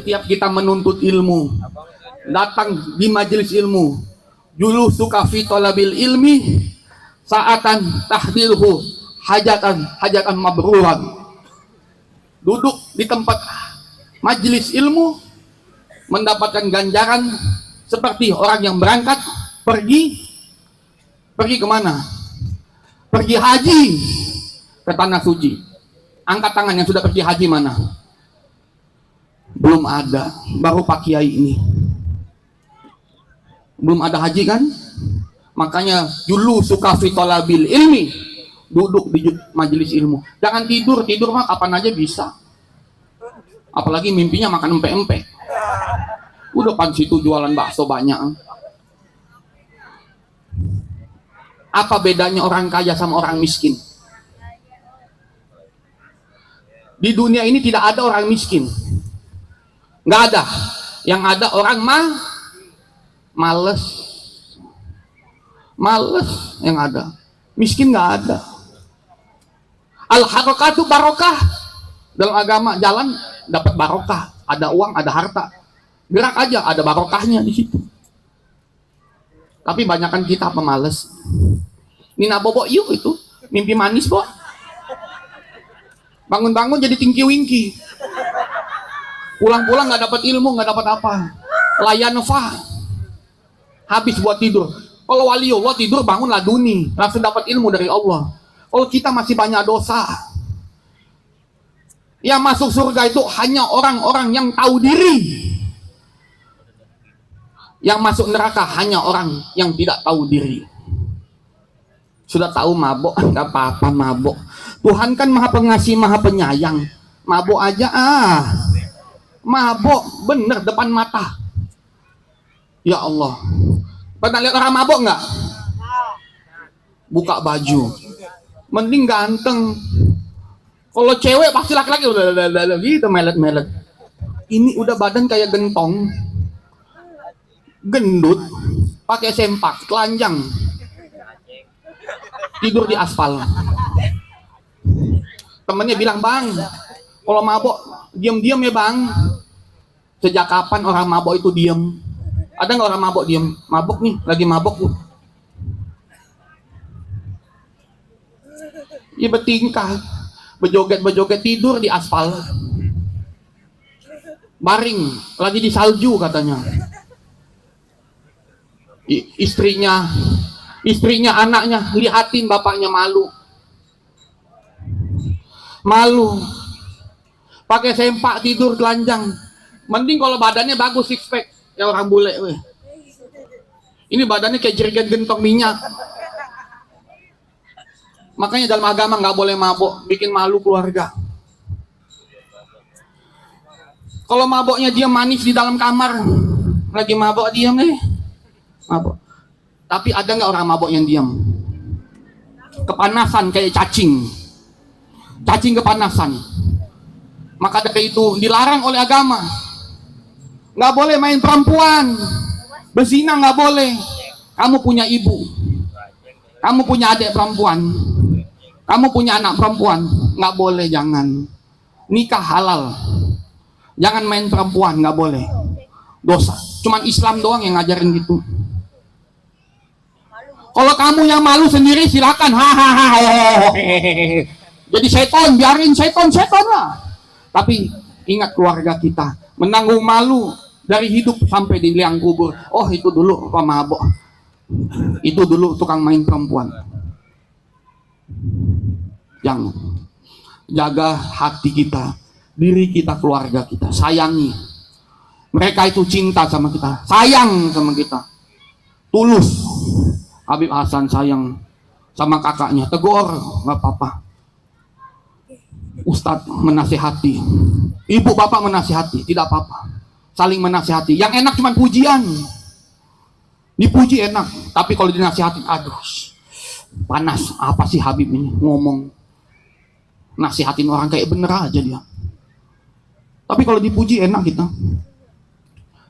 setiap kita menuntut ilmu, datang di majelis ilmu, julusuka fi talabil ilmi saatan tahdirhu hajatan mabruran. Duduk di tempat majelis ilmu mendapatkan ganjaran seperti orang yang berangkat pergi kemana? Pergi haji ke tanah suci. Angkat tangan yang sudah pergi haji mana? Belum ada, baru Pak Kiai ini. Belum ada haji kan? Makanya dulu suka fitolabil ilmi, duduk di majelis ilmu. Jangan tidur mah kapan aja bisa. Apalagi mimpinya makan empek-empek. Udah pan situ jualan bakso banyak. Apa bedanya orang kaya sama orang miskin? Di dunia ini tidak ada orang miskin, nggak ada. Yang ada orang males yang ada. Miskin nggak ada. Al harakatu barokah. Dalam agama jalan dapat barokah, ada uang, ada harta. Gerak aja ada barokahnya di situ. Tapi banyakan kita pemales. Nina bobo yuk itu mimpi manis boh. Bangun-bangun jadi tingki-wingki. Pulang-pulang nggak dapat ilmu, nggak dapat apa. Layan fa. Habis buat tidur. Kalau waliullah tidur bangun laduni, langsung dapat ilmu dari Allah. Kalau kita masih banyak dosa. Yang masuk surga itu hanya orang-orang yang tahu diri. Yang masuk neraka hanya orang yang tidak tahu diri. Sudah tahu mabok, nggak apa-apa mabok. Tuhan kan maha pengasih, maha penyayang. Mabok aja mabok bener depan mata. Ya Allah. Pernah lihat orang mabok nggak? Buka baju. Mending ganteng. Kalau cewek pasti laki-laki udah gitu melet-melet. Ini udah badan kayak gentong. Gendut, pakai sempak, telanjang, tidur di aspal. Temennya bilang, bang, kalau mabok diam-diam ya bang. Sejak kapan orang mabok itu diam? Ada nggak orang mabok diam? Mabok nih, lagi mabok tuh. Ya bertingkah, berjoget tidur di aspal, baring, lagi di salju katanya. Istrinya, anaknya lihatin bapaknya malu, pakai sempak tidur telanjang. Mending kalau badannya bagus six pack, ya orang bule, weh. Ini badannya kayak jerigen gentong minyak. Makanya dalam agama nggak boleh mabok, bikin malu keluarga. Kalau maboknya dia manis di dalam kamar, lagi mabok diam mabok. Tapi ada nggak orang mabok yang diam? Kepanasan kayak cacing kepanasan. Maka dari itu dilarang oleh agama. Nggak boleh main perempuan, berzina nggak boleh. Kamu punya ibu, kamu punya adik perempuan, kamu punya anak perempuan, nggak boleh, jangan. Nikah halal, jangan main perempuan, nggak boleh, dosa. Cuman Islam doang yang ngajarin gitu. Kalau kamu yang malu sendiri silakan, hahaha. Jadi seton, biarin seton lah. Tapi ingat keluarga kita, menanggung malu dari hidup sampai di liang kubur. Oh itu dulu pemabok, itu dulu tukang main perempuan. Jangan. Jaga hati kita, diri kita, keluarga kita, sayangi. Mereka itu cinta sama kita, sayang sama kita, tulus. Habib Hasan sayang sama kakaknya, tegur, nggak apa-apa. Ustadz menasihati, ibu bapak menasihati, tidak apa-apa. Saling menasihati. Yang enak cuma pujian. Dipuji enak, tapi kalau dinasihati, aduh, panas. Apa sih Habib ini ngomong? Nasihatin orang kayak bener aja dia. Tapi kalau dipuji enak kita.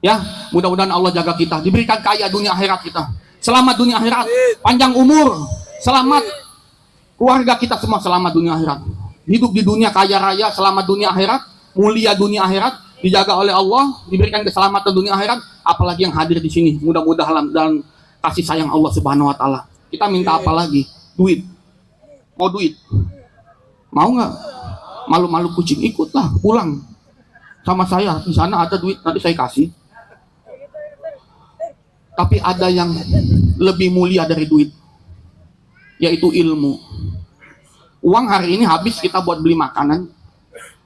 Ya, mudah-mudahan Allah jaga kita, diberikan kaya dunia akhirat kita. Selamat dunia akhirat, panjang umur, selamat keluarga kita semua, selamat dunia akhirat. Hidup di dunia kaya raya, selamat dunia akhirat, mulia dunia akhirat. dijaga oleh Allah, diberikan keselamatan dunia akhirat, apalagi yang hadir di sini. Mudah-mudahan dan kasih sayang Allah Subhanahu wa taala. Kita minta apa lagi? Duit. Mau duit? Mau nggak? Malu-malu kucing, ikutlah pulang sama saya. Di sana ada duit, nanti saya kasih. Tapi ada yang lebih mulia dari duit, yaitu ilmu. Uang hari ini habis kita buat beli makanan,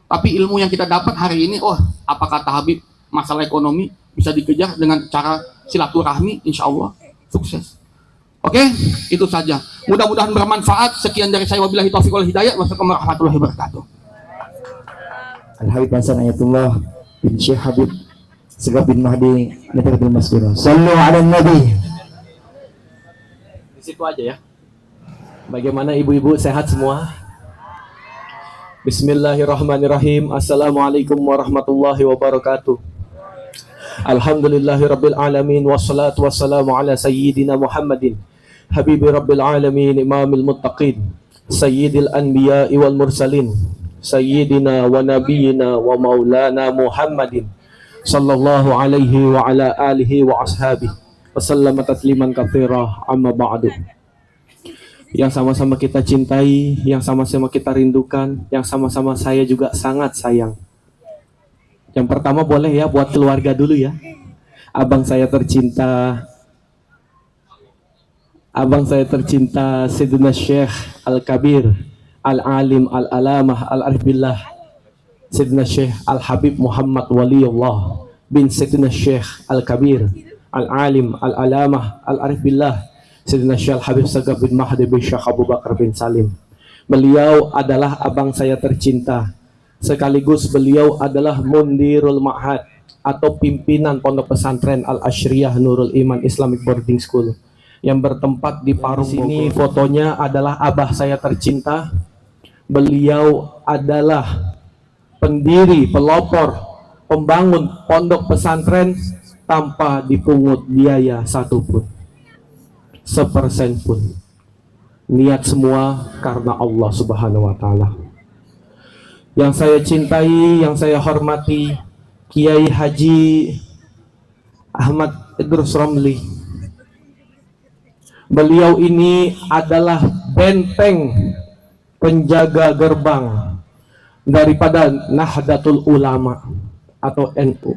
tapi ilmu yang kita dapat hari ini, oh apa kata Habib, masalah ekonomi bisa dikejar dengan cara silaturahmi, insya Allah sukses. Oke, itu saja. Mudah-mudahan bermanfaat. Sekian dari saya, wabillahi taufiq wal hidayah. Wassalamualaikum warahmatullahi wabarakatuh. Al-Habib Hasan Ayatullah bin Syekh Habib Segaf bin Mahdi Nahdlatul Maskurah. Sallu ala Nabi. Di situ aja ya. Bagaimana ibu-ibu, sehat semua? Bismillahirrahmanirrahim. Assalamualaikum warahmatullahi wabarakatuh. Alhamdulillahi rabbil alamin. Wassalatu wassalamu ala sayyidina Muhammadin Habibi rabbil alamin, imamil muttaqin, sayyidil anbiya'i wal mursalin, sayyidina wa nabiyina wa maulana Muhammadin sallallahu alaihi wa ala alihi wa ashabihi wa sallama tasliman katsira, amma ba'du. Yang sama-sama kita cintai, yang sama-sama kita rindukan, yang sama-sama saya juga sangat sayang. Yang pertama boleh ya buat keluarga dulu ya. Abang saya tercinta Sayyidina Syekh Al-Kabir Al-Alim Al-Alamah Al-Arif Billah, Sayyidina Syekh Al-Habib Muhammad Waliullah bin Sayyidina Syekh Al-Kabir Al-Alim Al-Alamah Al-Arif Billah, Sayyidina Syekh Al-Habib Segaf bin Mahdi bin Syekh Abu Bakar bin Salim. Beliau adalah abang saya tercinta, sekaligus beliau adalah Mundirul Ma'had atau pimpinan Pondok Pesantren Al-Ashriyah Nurul Iman Islamic Boarding School yang bertempat di Parung. Sini fotonya adalah abah saya tercinta. Beliau adalah pendiri, pelopor, pembangun pondok pesantren tanpa dipungut biaya satupun, sepersen pun. Niat semua karena Allah Subhanahu wa taala. Yang saya cintai, yang saya hormati, Kiai Haji Ahmad Idrus Romli. Beliau ini adalah benteng penjaga gerbang daripada Nahdlatul Ulama atau NU.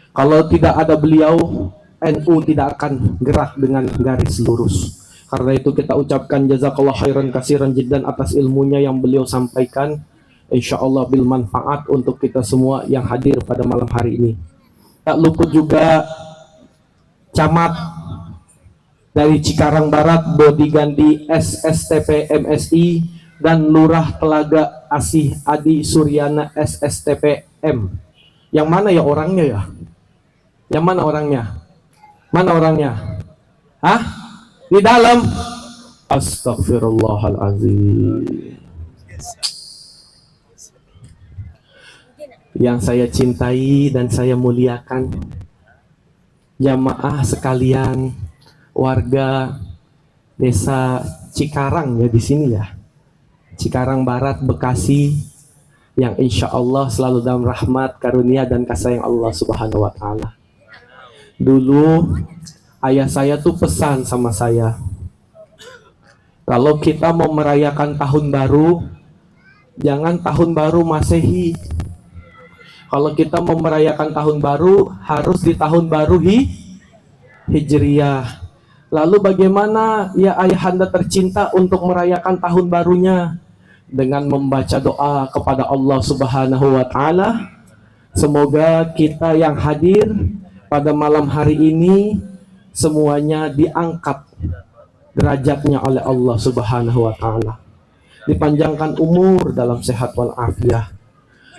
Kalau tidak ada beliau, NU tidak akan gerak dengan garis lurus. Karena itu kita ucapkan jazakallah khairan kasiran jiddan atas ilmunya yang beliau sampaikan. Insya Allah bil manfaat untuk kita semua yang hadir pada malam hari ini. Tak luput juga camat dari Cikarang Barat, Dodi Gandi SSTP MSI, dan Lurah Telaga Asih Adi Suryana SSTP M. Yang mana ya orangnya ya? Yang mana orangnya? Mana orangnya? Hah? Di dalam? Astagfirullahaladzim. Yang saya cintai dan saya muliakan, jamaah sekalian, warga desa Cikarang ya di sini ya, Cikarang Barat, Bekasi, yang insya Allah selalu dalam rahmat, karunia dan kasih sayang Allah Subhanahu wa taala. Dulu ayah saya tuh pesan sama saya, kalau kita mau merayakan tahun baru, jangan tahun baru Masehi. Kalau kita mau merayakan tahun baru, harus di tahun baru Hijriyah. Lalu bagaimana ya ayahanda tercinta untuk merayakan tahun barunya? Dengan membaca doa kepada Allah Subhanahu wa taala. Semoga kita yang hadir pada malam hari ini semuanya diangkat derajatnya oleh Allah Subhanahu wa taala. Dipanjangkan umur dalam sehat wal afiah.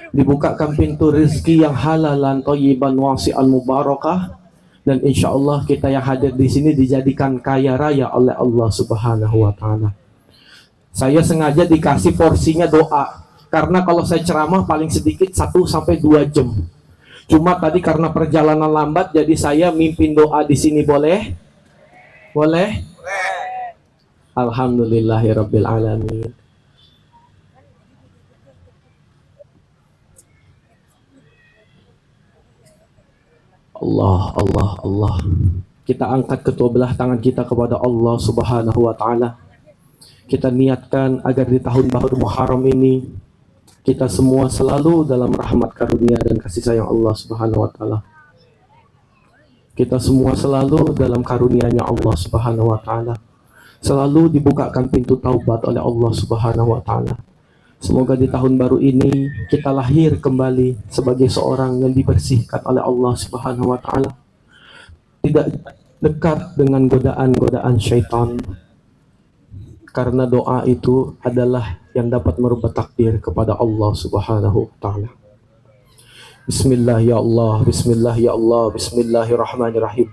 Dibukakan pintu rezeki yang halalan, thayyiban, wasi'an, mubarakah. Dan insya Allah kita yang hadir di sini dijadikan kaya raya oleh Allah Subhanahu wa taala. Saya sengaja dikasih porsinya doa, karena kalau saya ceramah paling sedikit 1 sampai 2 jam. Cuma tadi karena perjalanan lambat, jadi saya mimpin doa di sini, boleh? Boleh? Alhamdulillahirabbil alamin. Allah, Allah, Allah. Kita angkat kedua belah tangan kita kepada Allah Subhanahu wa taala. Kita niatkan agar di tahun baru Muharram ini kita semua selalu dalam rahmat karunia dan kasih sayang Allah Subhanahu wa taala. Kita semua selalu dalam karunia-Nya Allah Subhanahu wa taala. Selalu dibukakan pintu taubat oleh Allah Subhanahu wa taala. Semoga di tahun baru ini kita lahir kembali sebagai seorang yang dibersihkan oleh Allah Subhanahu wa taala. Tidak dekat dengan godaan-godaan syaitan. Karena doa itu adalah yang dapat merubah takdir kepada Allah Subhanahu wa taala. Bismillah ya Allah, bismillah ya Allah, bismillahirrahmanirrahim.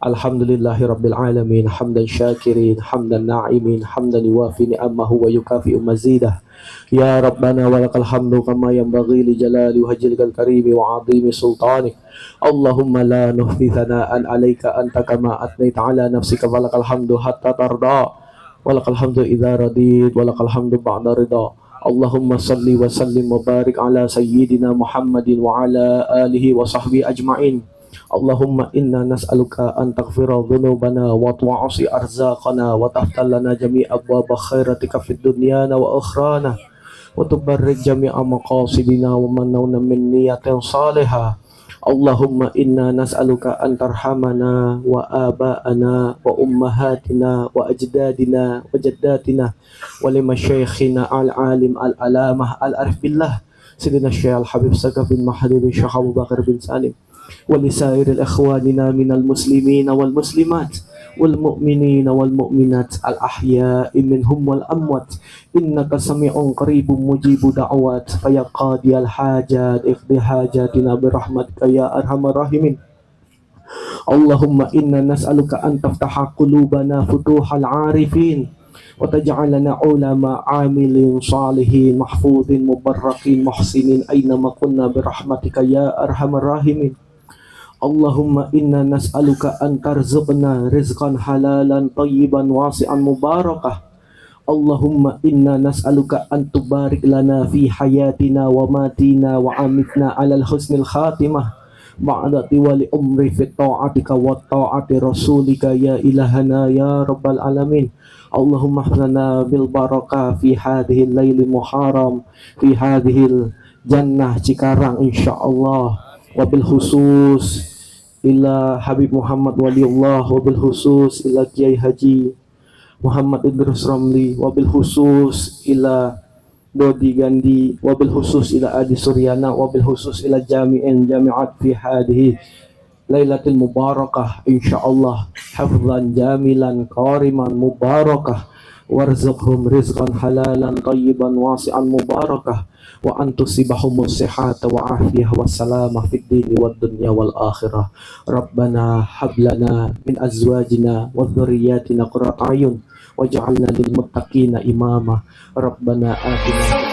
Alhamdulillahi rabbil alamin, hamdan syakirin, hamdan na'imin, hamdan yuwafi ni'amahu wa yukafi'u mazidah. Ya Rabbana walakal hamdu kama yanbaghi li jalali wajhikal karimi wa 'azimi sultanik. Allahumma la nuhsi thana'an 'alaika anta kama atnaita 'ala nafsika walakal hamdu hatta tarda. Walakal hamdu idza radid, walakal hamdu ba'da ridha. Allahumma salli wa sallim wa barik ala sayyidina Muhammadin wa ala alihi wa sahbihi ajma'in. Allahumma inna nas'aluka an taghfira dhunubana wa tu'asi arzaqana wa taftal lana jami'a abwaaba khairatika fid dunyana wa akhrana wa tubarrik jami'a maqasidina wa manawna min niyatin salihah. Allahumma inna nas'aluka an tarhamana wa aba'ana wa ummahatina wa ajdadina wa jaddatina wa lima syaikhina al-alim al-alamah al-arif billah Sayyidina Syekh Al-Habib Sagaf bin Mahdi bin Syekh Abu Bakar bin Salim wa lisairil ikhwanina minal muslimina wal muslimat wal mu'minina wal mu'minat al-ahya'i minhum wal amwat innaka sami'un qaribun mujibu da'wat fa ya qadiyal hajat iqdi hajatina birahmatika ya arhamar rahimin. Allahumma inna nas'aluka an taftaha qulubana futuhal arifin wa taj'alana ulama amilin salihin mahfuzin mubarrakin muhsinin aynama kunna birahmatika ya arhamar rahimin. Allahumma inna nas'aluka an tarzuqna rizqan halalan tayyiban wasi'an mubarakah. Allahumma inna nas'aluka an tubarik lana fi hayatina wa matina wa amitna alal husnil khatimah ba'da tiwali umri fi ta'atika wa ta'ati rasulika ya ilahana ya rabbal alamin. Allahumma hlana bil barakah fi hadhil laili muharram fi hadhil jannah Cikarang insyaallah, wabil khusus ila Habib Muhammad Waliullah, wabil khusus ila Kiai Haji Muhammad Idrus Ramli, wabil khusus ila Dodi Gandi, wabil khusus ila Adi Suryana, wabil khusus ila jami'in jami'at fi hadhihi lailatul mubarakah insyaallah hafzan jamilan qariman mubarakah warzuqhum rizqan halalan tayyiban wasi'an mubarakah wa antusibahum sihhata wa afiyah wa salamah fid dini wad dunya wal akhirah. Rabbana hablana min azwajina wa dhurriyyatina qurrata ayun waj'alna lil muttaqina imama. Rabbana atina